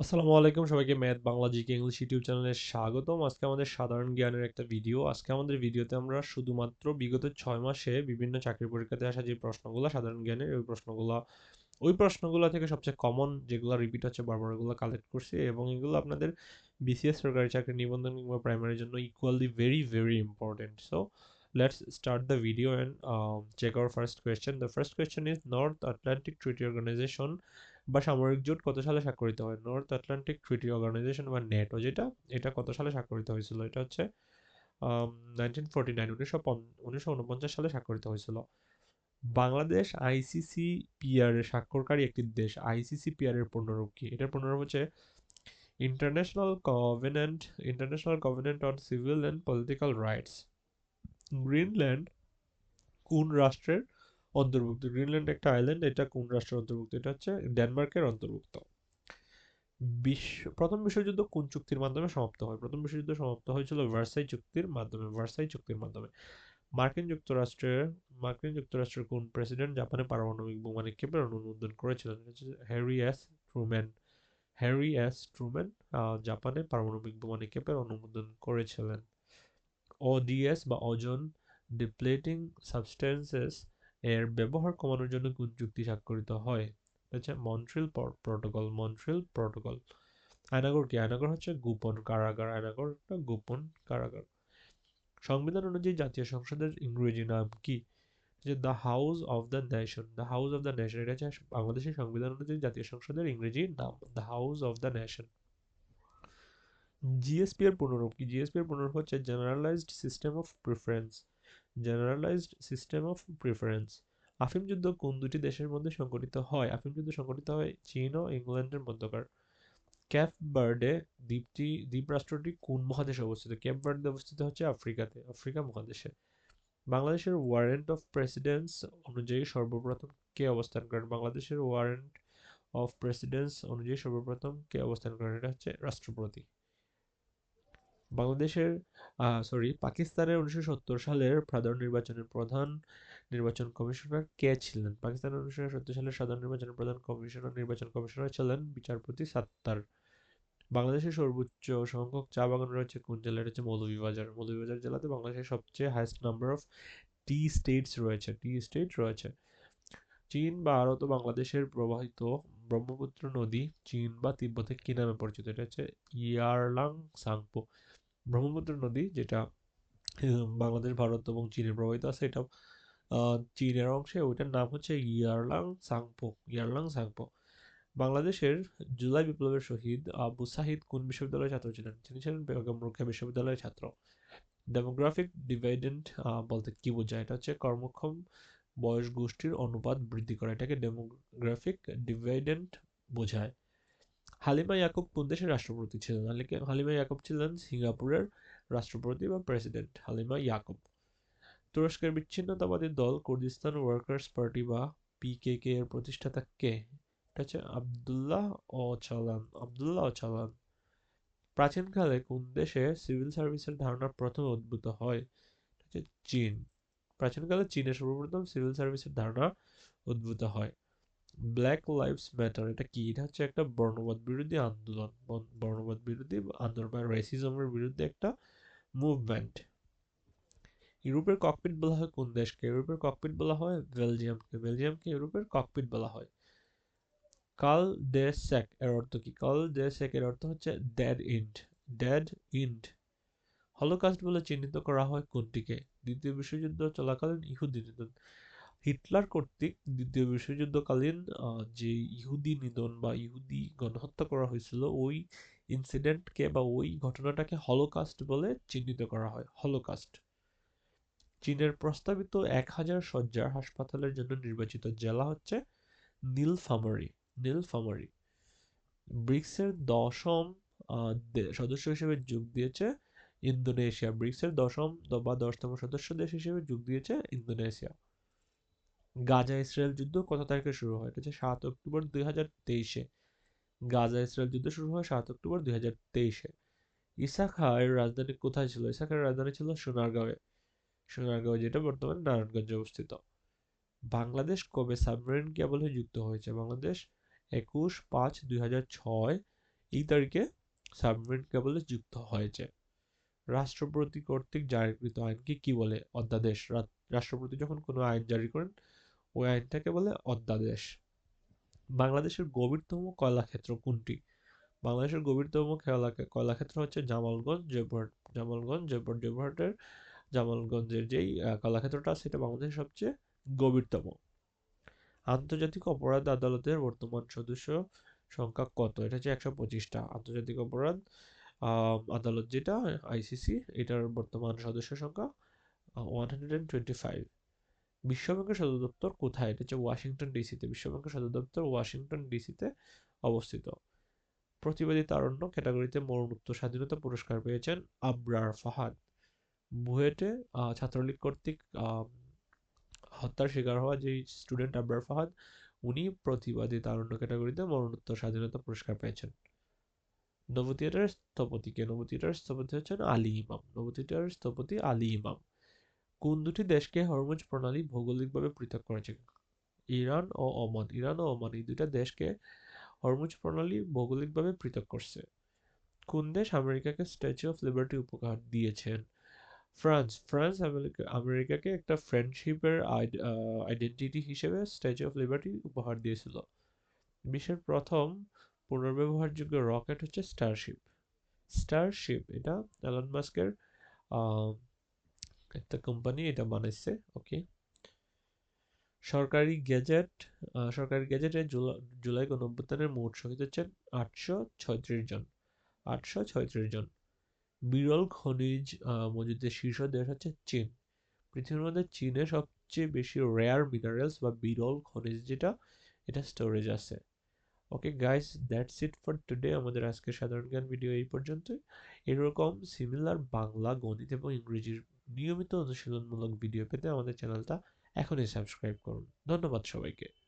আসসালামু আলাইকুম সবাইকে math Bangla GK English YouTube চ্যানেলে স্বাগতম। আজকে আমাদের সাধারণ জ্ঞানের একটা ভিডিও। আজকে আমাদের ভিডিওতে আমরা শুধুমাত্র বিগত 6 মাসে বিভিন্ন চাকরি পরীক্ষাতে আসা যে প্রশ্নগুলো সাধারণ জ্ঞানের ওই প্রশ্নগুলো থেকে সবচেয়ে কমন যেগুলো রিপিট হচ্ছে বারবার ওগুলো কালেক্ট করছি এবং এগুলো আপনাদের বিসিএস সরকারি চাকরি নিবন্ধন কিংবা প্রাইমারির জন্য equally very very important. So let's start the video and check our first question. The first question is North Atlantic Treaty Organization বা সামরিক জোট কত সালে স্বাক্ষরিত হয়? নর্থ আটলান্টিক ট্রিটি অর্গানাইজেশন বা নেটো যেটা, এটা কত সালে স্বাক্ষরিত হয়েছিল? এটা হচ্ছে 1949 1949 সালে স্বাক্ষরিত হয়েছিল। বাংলাদেশ আইসিসি পিআর এর স্বাক্ষরকারী একটি দেশ। আইসিসি পিআর এর পূর্ণরূপ কি? এটার পূর্ণরূপ হচ্ছে international covenant on civil and political rights. Greenland কোন রাষ্ট্রের অন্তর্ভুক্ত? গ্রিনল্যান্ড একটা আইল্যান্ড, এটা কোন রাষ্ট্রের অন্তর্ভুক্ত? এটা হচ্ছে ডেনমার্কের অন্তর্ভুক্ত। প্রথম বিশ্বযুদ্ধ কোন চুক্তির মাধ্যমে সমাপ্ত হয়? প্রথম বিশ্বযুদ্ধ সমাপ্ত হয়েছিল ভার্সাই চুক্তির মাধ্যমে। মার্কিন যুক্তরাষ্ট্রের মার্কিন যুক্তরাষ্ট্রের কোন প্রেসিডেন্ট জাপানে পারমাণবিক বোমা নিক্ষেপের অনুমোদন করেছিলেন? এটা হচ্ছে হ্যারি এস ট্রুম্যান জাপানে পারমাণবিক বোমা নিক্ষেপের অনুমোদন করেছিলেন। ওডিএস বা ওজোন ডিপ্লেটিং সাবস্টেন্সেস এর ব্যবহার কমানোর জন্য কোন চুক্তি স্বাক্ষরিত হয়? এটা হচ্ছে মন্ট্রিল প্রটোকল। আয়নাগর কি? আয়নাগর হচ্ছে গোপন কারাগার। আয়নাগর একটা গোপন কারাগার। সংবিধান অনুযায়ী জাতীয় সংসদের ইংরেজি নাম কি? যে the house of the nation. The house of the nation এটা হচ্ছে বাংলাদেশের সংবিধান অনুযায়ী জাতীয় সংসদের ইংরেজি নাম, the house of the nation. GSP এর পূর্ণরূপ কি? জিএসপি এর পূর্ণরূপ হচ্ছে জেনারেলাইজড সিস্টেম অফ প্রিফারেন্স। আফিম যুদ্ধ কোন দুটি দেশের মধ্যে সংঘটিত হয়? আফিম যুদ্ধ সংঘটিত হয় চীন ও ইংল্যান্ডের মধ্যকার। ক্যাপ বার্ডে দ্বীপরাষ্ট্রটি কোন মহাদেশে অবস্থিত? ক্যাপ বার্ডে অবস্থিত হচ্ছে আফ্রিকা মহাদেশে। বাংলাদেশের ওয়ারেন্ট অফ প্রেসিডেন্স অনুযায়ী সর্বপ্রথম কে অবস্থান করেন? বাংলাদেশের ওয়ারেন্ট অফ প্রেসিডেন্স অনুযায়ী সর্বপ্রথম কে অবস্থান করেন? এটা হচ্ছে রাষ্ট্রপতি। বাংলাদেশের পাকিস্তানের 1970 সালের সাধারণ নির্বাচনের প্রধান নির্বাচন কমিশনার কে ছিলেন? পাকিস্তানের 1970 সালের সাধারণ নির্বাচনের প্রধান নির্বাচন কমিশনার ছিলেন বিচারপতি সাত্তার। বাংলাদেশের সর্বোচ্চ সংখ্যক চা বাগান রয়েছে কোন জেলায়? এটা হচ্ছে মৌলভীবাজার জেলাতে বাংলাদেশের সবচেয়ে highest number of T state রয়েছে। চীন বা আরত বাংলাদেশের প্রবাহিত ব্রহ্মপুত্র নদী চীন বা তিব্বতে কি নামে পরিচিত? এটা হচ্ছে ইয়ারলাং সাংপো। ব্রহ্মপুত্র নদী যেটা বাংলাদেশ, ভারত এবং চীনের প্রবাহিত আছে, এটা চীনের অংশে, ওইটার নাম হচ্ছে ইয়ারলাং সাংপো। বাংলাদেশের জুলাই বিপ্লবের শহীদ আবু সাহিদ কোন বিশ্ববিদ্যালয়ের ছাত্র ছিলেন? তিনি ছিলেন বেগম রোকেয়া বিশ্ববিদ্যালয়ের ছাত্র। ডেমোগ্রাফিক ডিভাইডেন্ট বলতে কি বোঝায়? এটা হচ্ছে কর্মক্ষম বয়স গোষ্ঠীর অনুপাত বৃদ্ধি করা, এটাকে ডেমোগ্রাফিক ডিভাইডেন্ট বোঝায়। হালিমা ইয়াকুব কোন দেশের রাষ্ট্রপতি ছিলেন? হালিমা ইয়াকুব ছিলেন সিঙ্গাপুরের রাষ্ট্রপতি বা প্রেসিডেন্ট হালিমা ইয়াকুব। তুরস্কের বিচ্ছিন্নতাবাদী দল কুর্দিস্তান ওয়ার্কার্স পার্টি বা পিকেকে এর প্রতিষ্ঠাতা কে? এটা হচ্ছে আবদুল্লাহ অচালান। প্রাচীনকালে কোন দেশে সিভিল সার্ভিসের ধারণা প্রথম উদ্ভূত হয়? এটা হচ্ছে চীন। প্রাচীনকালে চীনে সর্বপ্রথম সিভিল সার্ভিসের ধারণা উদ্ভূত হয়। ব্ল্যাক লাইভস ম্যাটার এটা কি? এটা হচ্ছে একটা বর্ণবাদ বিরোধী আন্দোলন বা রেসিজমের বিরুদ্ধে একটা মুভমেন্ট। ইউরোপের ককপিট বলা হয় কোন দেশকে? ইউরোপের ককপিট বলা হয় বেলজিয়ামকে ইউরোপের ককপিট বলা হয়। কাল ডে সেক এর অর্থ কি? কাল ডে সেক এর অর্থ হচ্ছে ডেড ইন্ড। হলোকাস্ট বলে চিহ্নিত করা হয় কোনটিকে? দ্বিতীয় বিশ্বযুদ্ধ চলাকালীন ইহুদি নিধন। হিটলার কর্তৃক দ্বিতীয় বিশ্বযুদ্ধকালীন যে ইহুদি নিধন বা ইহুদি গণহত্যা করা হয়েছিল, ওই ইনসিডেন্টকে বা ওই ঘটনাটাকে হলোকাস্ট বলে চিহ্নিত করা হয়। হলোকাস্ট। চীনের প্রস্তাবিত 1000 শয্যার হাসপাতালের জন্য নির্বাচিত জেলা হচ্ছে নীলফামারী। ব্রিক্সের দশম সদস্য হিসেবে যোগ দিয়েছে ইন্দোনেশিয়া। ব্রিক্সের দশম বা 10তম সদস্য দেশ হিসেবে যোগ দিয়েছে ইন্দোনেশিয়া। গাজা ইসরায়েল যুদ্ধ কত তারিখে শুরু হয়? এটা হচ্ছে 7 অক্টোবর 2023-এ। গাজা ইসরায়েল যুদ্ধ শুরু হয় 7 অক্টোবর 2023-এ। ইসাখার রাজধানী কোথায় ছিল? ইসাখার রাজধানী ছিল সোনারগাঁও যেটা বর্তমানে নারায়ণগঞ্জে অবস্থিত। বাংলাদেশ কবে সাবমেরিন কেবলে যুক্ত হয়েছে? বাংলাদেশ 21/5/2006 এই তারিখে সাবমেরিন কেবলে যুক্ত হয়েছে। রাষ্ট্রপতি কর্তৃক জারিকৃত আইনকে কি বলে? অধ্যাদেশ। রাষ্ট্রপতি যখন কোনো আইন জারি করেন ওই আইনটাকে বলে অধ্যাদেশ। বাংলাদেশের গভীরতম কয়লাক্ষেত্র কোনটি? বাংলাদেশের গভীরতম কয়লাক্ষেত্র হচ্ছে জামালগঞ্জ জয়পুরহাট। জয়পুরহাটের জামালগঞ্জের যেই কয়লাক্ষেত্রটা আছে সেটা বাংলাদেশের সবচেয়ে গভীরতম। আন্তর্জাতিক অপরাধ আদালতের বর্তমান সদস্য সংখ্যা কত? এটা হচ্ছে 125টা। আন্তর্জাতিক অপরাধ আদালত যেটা আইসিসি, এটার বর্তমান সদস্য সংখ্যা 125। বিশ্বব্যাংকের সদর দপ্তর কোথায়? এটা হচ্ছে ওয়াশিংটন ডিসিতে। বিশ্বব্যাংকের সদর দপ্তর ওয়াশিংটন ডিসিতে অবস্থিত। প্রতিবাদী তারুণ্য ক্যাটাগরিতে মরণোত্তর স্বাধীনতা পুরস্কার পেয়েছেন আবরার ফাহাদ। বুয়েটে ছাত্রলীগ কর্তৃক হত্যার শিকার হওয়া যে স্টুডেন্ট আবরার ফাহাদ, উনি প্রতিবাদী তারুণ্য ক্যাটাগরিতে মরণোত্তর স্বাধীনতা পুরস্কার পেয়েছেন। নব থিয়েটারের স্থপতি কে? নব থিয়েটারের স্থপতি হচ্ছেন আলী ইমাম। নব থিয়েটারের স্থপতি আলী ইমাম। কোন দুটি দেশকে হরমুজ প্রণালী ভৌগোলিকভাবে পৃথক করেছে? ইরান ও ওমান। ইরান ও ওমান এই দুইটা দেশকে হরমুজ প্রণালী ভৌগোলিকভাবে পৃথক করছে। কোন দেশ আমেরিকাকে স্ট্যাচু অফ লিবার্টি উপহার দিয়েছেন? ফ্রান্স। আমেরিকাকে একটা ফ্রেন্ডশিপের আইডেন্টিটি হিসেবে স্ট্যাচু অফ লিবার্টি উপহার দিয়েছিল। বিশ্বের প্রথম পুনর্ব্যবহারযোগ্য রকেট হচ্ছে স্টারশিপ। এটা এলন মাস্কের একটা কোম্পানি এটা বানাইছে। ওকে। সরকারি গেজেটে জুলাই গণঅভ্যুত্থানের মোট শহীদ হচ্ছেন 836 জন। 836 জন। বিরল খনিজ মজুদের শীর্ষ দেশ হচ্ছে চীন। পৃথিবীর মধ্যে চীনে সবচেয়ে বেশি রেয়ার মিনারেলস বা বিরল খনিজ যেটা, এটা স্টোরেজ আছে। Okay guys, that's it for today. আমাদের আজকের সাধারণ জ্ঞান ভিডিও এই পর্যন্তই। এরকম সিমিলার বাংলা, গণিত এবং ইংরেজির নিয়মিত অনুশীলনমূলক ভিডিও পেতে আমাদের চ্যানেলটা এখনই সাবস্ক্রাইব করুন। ধন্যবাদ সবাইকে।